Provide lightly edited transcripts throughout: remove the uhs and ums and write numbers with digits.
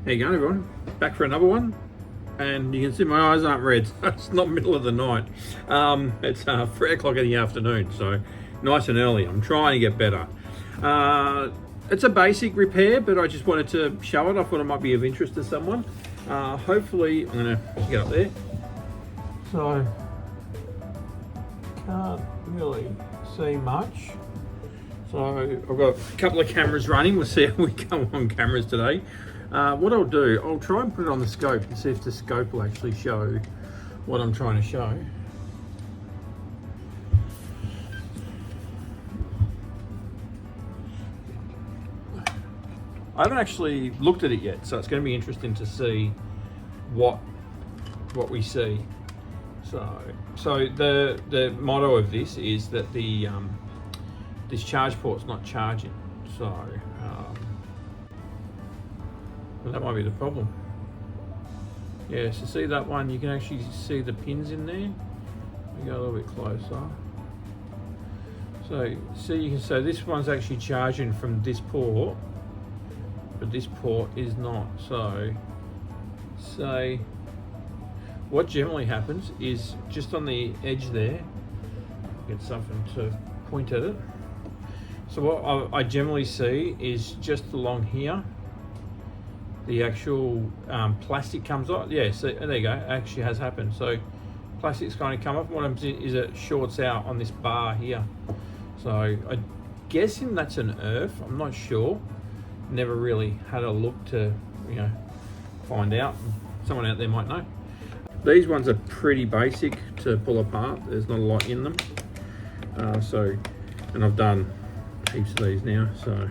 How you going, everyone? Back for another one, and you can see my eyes aren't red. It's not middle of the night. It's 3 o'clock in the afternoon, so nice and early. I'm trying to get better. It's a basic repair, but I just wanted to show it. I thought it might be of interest to someone. Hopefully, I'm going to get up there. So, can't really see much. So I've got a couple of cameras running. We'll see how we go on cameras today. What I'll do, I'll try and put it on the scope and see if the scope will actually show what I'm trying to show. I haven't actually looked at it yet, so it's going to be interesting to see what we see. So the motto of this is that the this charge port's not charging, so that might be the problem. Yeah, so see that one, you can actually see the pins in there. We go a little bit closer. So see, you can say this one's actually charging from this port, but this port is not. So say what generally happens is just on the edge there, get something to point at it. So what I generally see is just along here, the actual plastic comes off. Yeah, so there you go, it actually has happened. So plastic's kind of come off. What I'm seeing is it shorts out on this bar here. So I'm guessing that's an earth, I'm not sure. Never really had a look to, find out. Someone out there might know. These ones are pretty basic to pull apart. There's not a lot in them. And I've done heaps of these now, so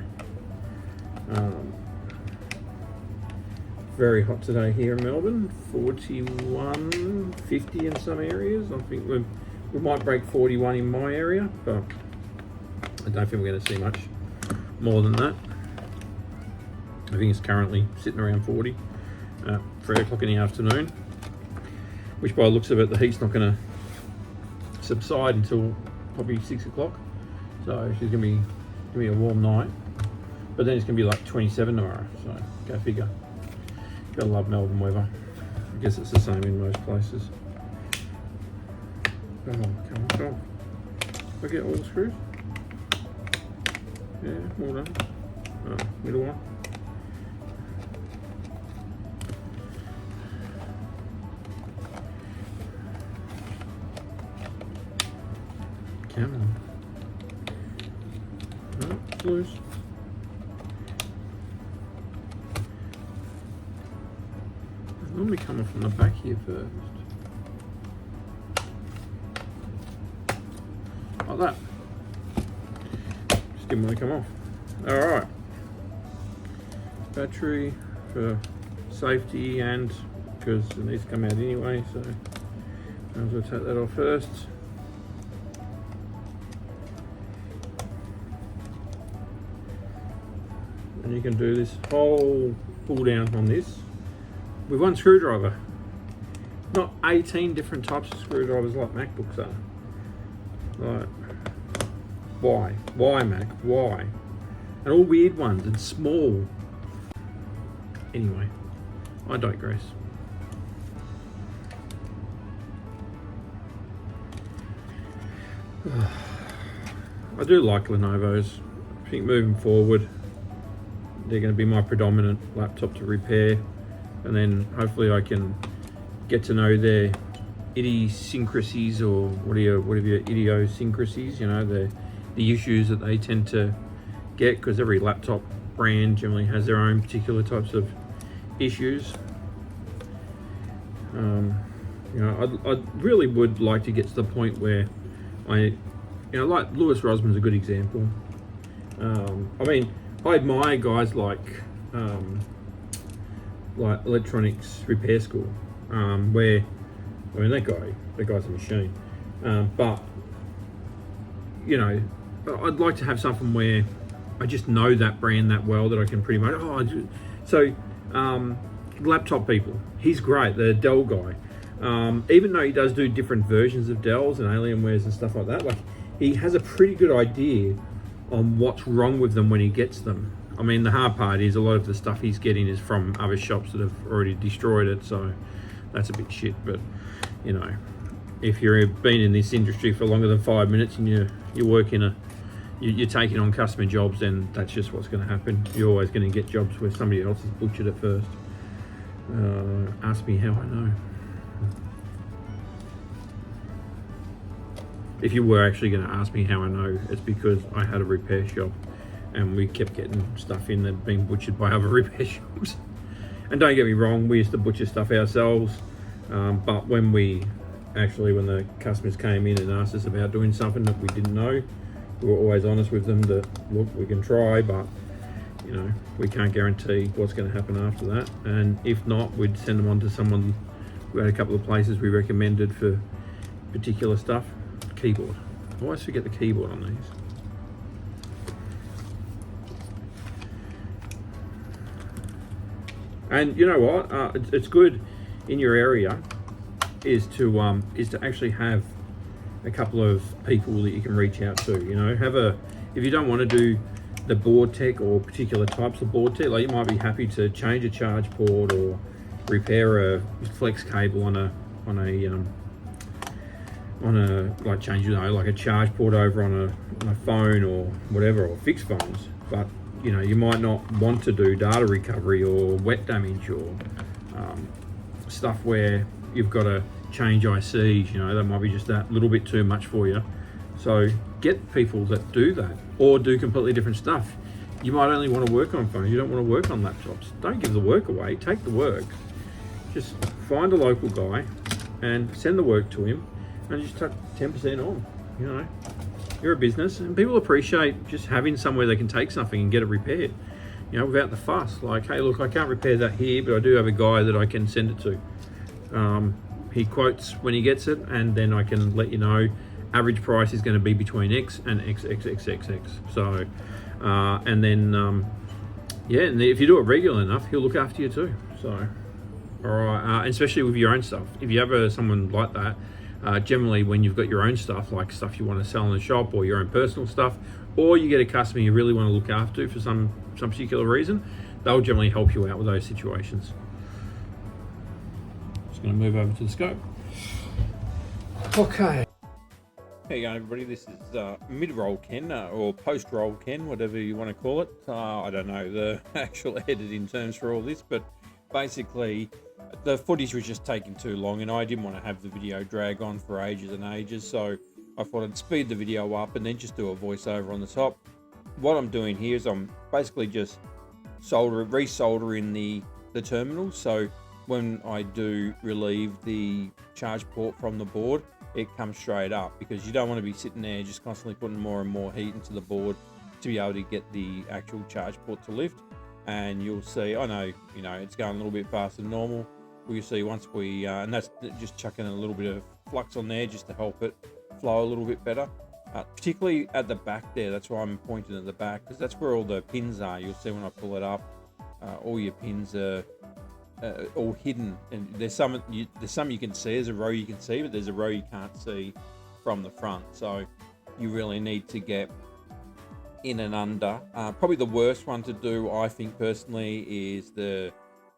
very hot today here in Melbourne. 41, 50 in some areas. I think we might break 41 in my area, but I don't think we're going to see much more than that. I think it's currently sitting around 40 at 3 o'clock in the afternoon, which by the looks of it, the heat's not going to subside until probably 6 o'clock. So she's going to be a warm night, but then it's going to be like 27 tomorrow, so go figure. Gotta love Melbourne weather. I guess it's the same in most places. Come on, come on. Did I get all the screws? Yeah, all done. Middle one. Come on. No, it's loose. Normally coming from the back here first. Like that. Just didn't want to come off. Alright. Battery for safety and because it needs to come out anyway, so I'm going to take that off first. And you can do this whole pull down on this with one screwdriver, not 18 different types of screwdrivers like MacBooks are. Like, why Mac? Why? And all weird ones and small. Anyway, I digress. I do like Lenovo's. I think moving forward, they're going to be my predominant laptop to repair. And then hopefully I can get to know their idiosyncrasies, or whatever idiosyncrasies, the issues that they tend to get, because every laptop brand generally has their own particular types of issues. I really would like to get to the point where like Lewis Rosman's a good example. I admire guys like electronics repair school, where that guy's a machine. But I'd like to have something where I just know that brand that well that I can pretty much. Laptop people, he's great. The Dell guy, even though he does do different versions of Dells and Alienwares and stuff like that, like he has a pretty good idea on what's wrong with them when he gets them. I mean, the hard part is a lot of the stuff he's getting is from other shops that have already destroyed it, so that's a bit shit. But you know, if you've been in this industry for longer than 5 minutes and you work in you're taking on customer jobs, then that's just what's going to happen. You're always going to get jobs where somebody else has butchered it first. Ask me how I know. If you were actually going to ask me how I know, it's because I had a repair shop and we kept getting stuff in that had been butchered by other repair shops. And don't get me wrong, we used to butcher stuff ourselves, but when the customers came in and asked us about doing something that we didn't know, we were always honest with them that, look, we can try, but you know, we can't guarantee what's going to happen after that. And if not, we'd send them on to someone. We had a couple of places we recommended for particular stuff. Keyboard. I always forget the keyboard on these. And you know what? It's good in your area is to actually have a couple of people that you can reach out to. You know, if you don't want to do the board tech or particular types of board tech, like you might be happy to change a charge port or repair a flex cable on a like change, you know, like a charge port over on a phone or whatever, or fixed phones. But you know, you might not want to do data recovery or wet damage or stuff where you've got to change ICs. You know, that might be just that little bit too much for you. So get people that do that or do completely different stuff. You might only want to work on phones. You don't want to work on laptops. Don't give the work away. Take the work. Just find a local guy and send the work to him, and just take 10% on. You know, you're a business, and people appreciate just having somewhere they can take something and get it repaired. You know, without the fuss. Like, hey, look, I can't repair that here, but I do have a guy that I can send it to. He quotes when he gets it, and then I can let you know average price is going to be between X and XXXXX. So, and then yeah, and if you do it regular enough, he'll look after you too. So, all right, especially with your own stuff. If you have someone like that. Generally, when you've got your own stuff, like stuff you want to sell in the shop or your own personal stuff, or you get a customer you really want to look after for some particular reason, they'll generally help you out with those situations. Just going to move over to the scope. Okay. Hey again, everybody. This is mid-roll Ken or post-roll Ken, whatever you want to call it. I don't know the actual editing terms for all this, but basically the footage was just taking too long and I didn't want to have the video drag on for ages and ages, so I thought I'd speed the video up and then just do a voiceover on the top. What I'm doing here is I'm basically just resoldering the terminal, so when I do relieve the charge port from the board, it comes straight up, because you don't want to be sitting there just constantly putting more and more heat into the board to be able to get the actual charge port to lift. And you'll see, I know, you know, it's going a little bit faster than normal. We'll see once we, and that's just chucking a little bit of flux on there just to help it flow a little bit better. Particularly at the back there, that's why I'm pointing at the back, because that's where all the pins are. You'll see when I pull it up, all your pins are all hidden. And there's some you can see, there's a row you can see, but there's a row you can't see from the front. So you really need to get in and under. Probably the worst one to do, I think personally, is the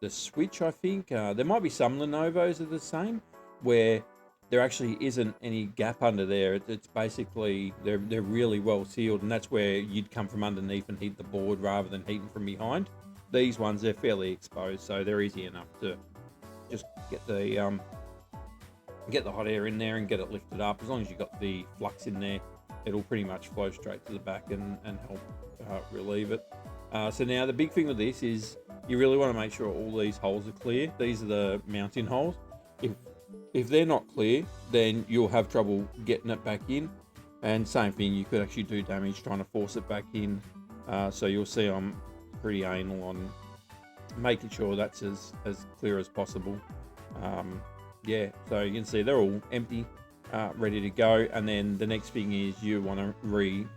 switch. I think there might be some Lenovo's that are the same, where there actually isn't any gap under there. It's basically they're really well sealed, and that's where you'd come from underneath and heat the board rather than heating from behind. These ones, they're fairly exposed, so they're easy enough to just get the hot air in there and get it lifted up. As long as you've got the flux in there, it'll pretty much flow straight to the back and help relieve it. So now the big thing with this is you really want to make sure all these holes are clear. These are the mounting holes. If they're not clear, then you'll have trouble getting it back in. And same thing, you could actually do damage trying to force it back in. So you'll see I'm pretty anal on making sure that's as clear as possible. Yeah, so you can see they're all empty, ready to go. And then the next thing is you want to resolder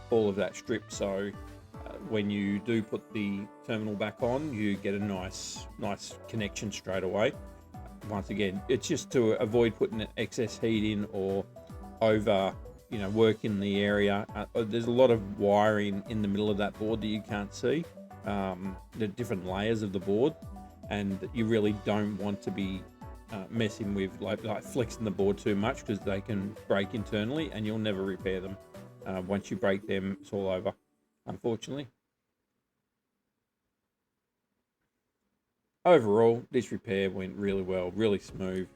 all of that strip. So when you do put the terminal back on, you get a nice connection straight away. Once again, it's just to avoid putting excess heat in or over work in the area. There's a lot of wiring in the middle of that board that you can't see. The different layers of the board, and you really don't want to be messing with like flexing the board too much, because they can break internally and you'll never repair them. Once you break them, it's all over, unfortunately. Overall, this repair went really well, really smooth,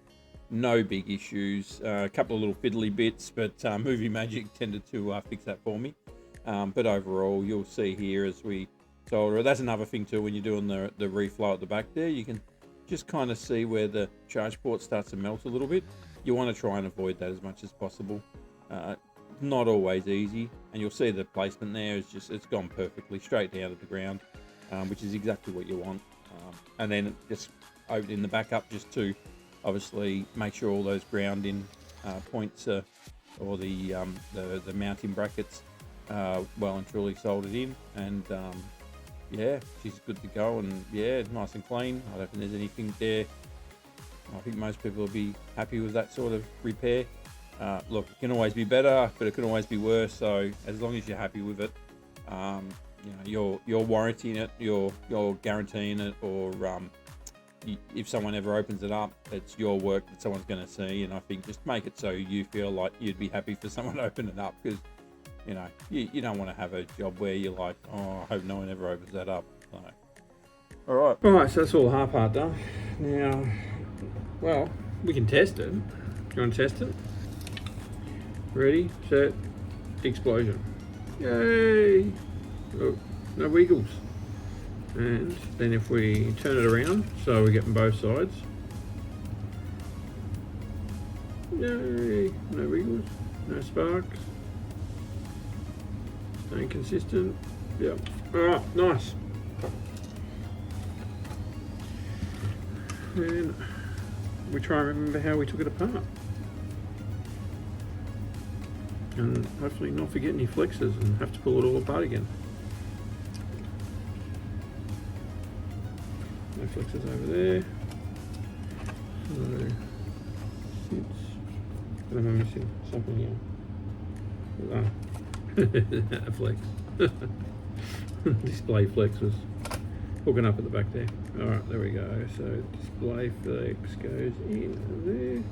no big issues. A couple of little fiddly bits, but Movie Magic tended to fix that for me. But overall, you'll see here as we solder. That's another thing too, when you're doing the reflow at the back there, you can just kind of see where the charge port starts to melt a little bit. You want to try and avoid that as much as possible. Not always easy, and you'll see the placement there is it's gone perfectly straight down to the ground, which is exactly what you want. And then just in the backup, just to obviously make sure all those grounding points or the mounting brackets well and truly soldered in, and yeah, she's good to go, and yeah, nice and clean. I don't think there's anything there. I think most people will be happy with that sort of repair. Look, it can always be better, but it can always be worse. So as long as you're happy with it, you're warranting it, you're guaranteeing it, or if someone ever opens it up, it's your work that someone's going to see. And I think just make it so you feel like you'd be happy for someone to open it up, because you don't want to have a job where you're like, oh, I hope no one ever opens that up. So, all right, so that's all the hard part done. Now, well, we can test it. Do you want to test it? Ready, set, explosion. Yay! Oh, no wiggles. And then if we turn it around, so we're getting both sides. Yay! No wiggles, no sparks. Staying consistent. Yep. Alright, nice. And we try and remember how we took it apart. And hopefully not forget any flexes and have to pull it all apart again. No flexes over there. So, what am I missing? Something here. A flex. Display flex was hooking up at the back there. Alright, there we go. So display flex goes in there.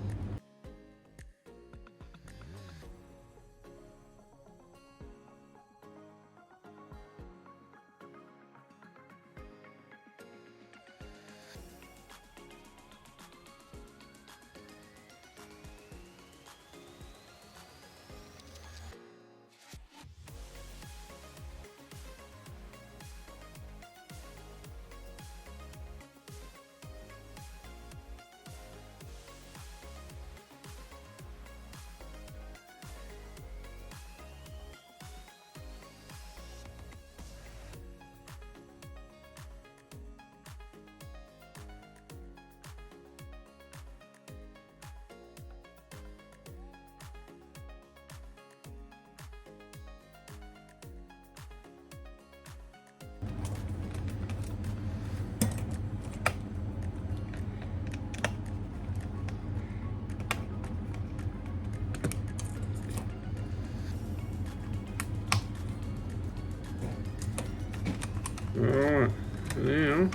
Alright, now,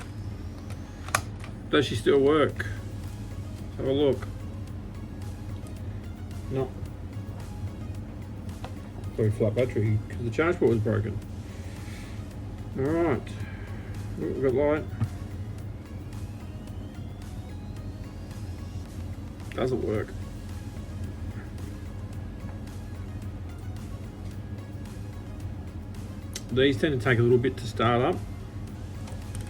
does she still work? Let's have a look. No. Probably flat battery because the charge port was broken. Alright, we've got light. Doesn't work. These tend to take a little bit to start up.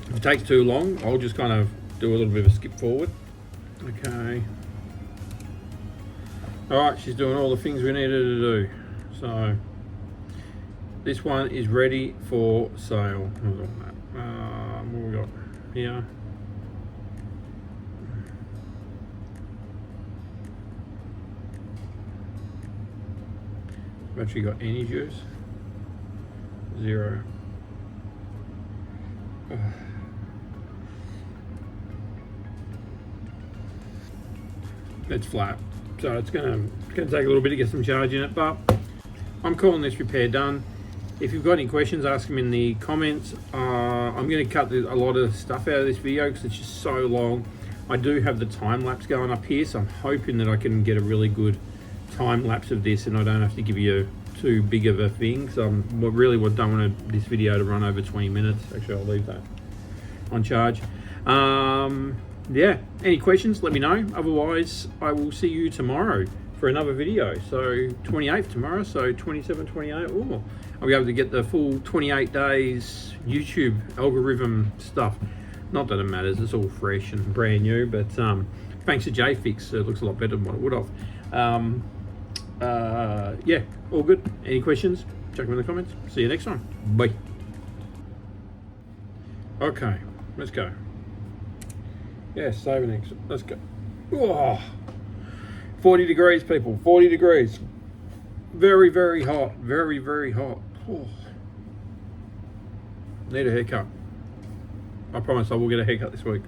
If it takes too long, I'll just kind of do a little bit of a skip forward. Okay. Alright, she's doing all the things we needed to do. So, this one is ready for sale. What have we got here? Battery got any juice? 0. It's flat, so it's gonna take a little bit to get some charge in it, but I'm calling this repair done. If you've got any questions, ask them in the comments. I'm going to cut a lot of stuff out of this video because it's just so long. I do have the time lapse going up here, so I'm hoping that I can get a really good time lapse of this and I don't have to give you too big of a thing. So really don't want this video to run over 20 minutes. Actually, I'll leave that on charge. Yeah, any questions, let me know. Otherwise, I will see you tomorrow for another video. So 28th tomorrow, so 27, 28. Ooh, I'll be able to get the full 28 days YouTube algorithm stuff. Not that it matters, it's all fresh and brand new, but thanks to JFix, it looks a lot better than what it would have. Yeah, all good. Any questions, chuck them in the comments. See you next time. Bye. Okay, let's go. Yeah, saving next. Let's go. Oh, 40 degrees, people. 40 degrees. Very, very hot. Very, very hot. Oh. Need a haircut. I promise I will get a haircut this week.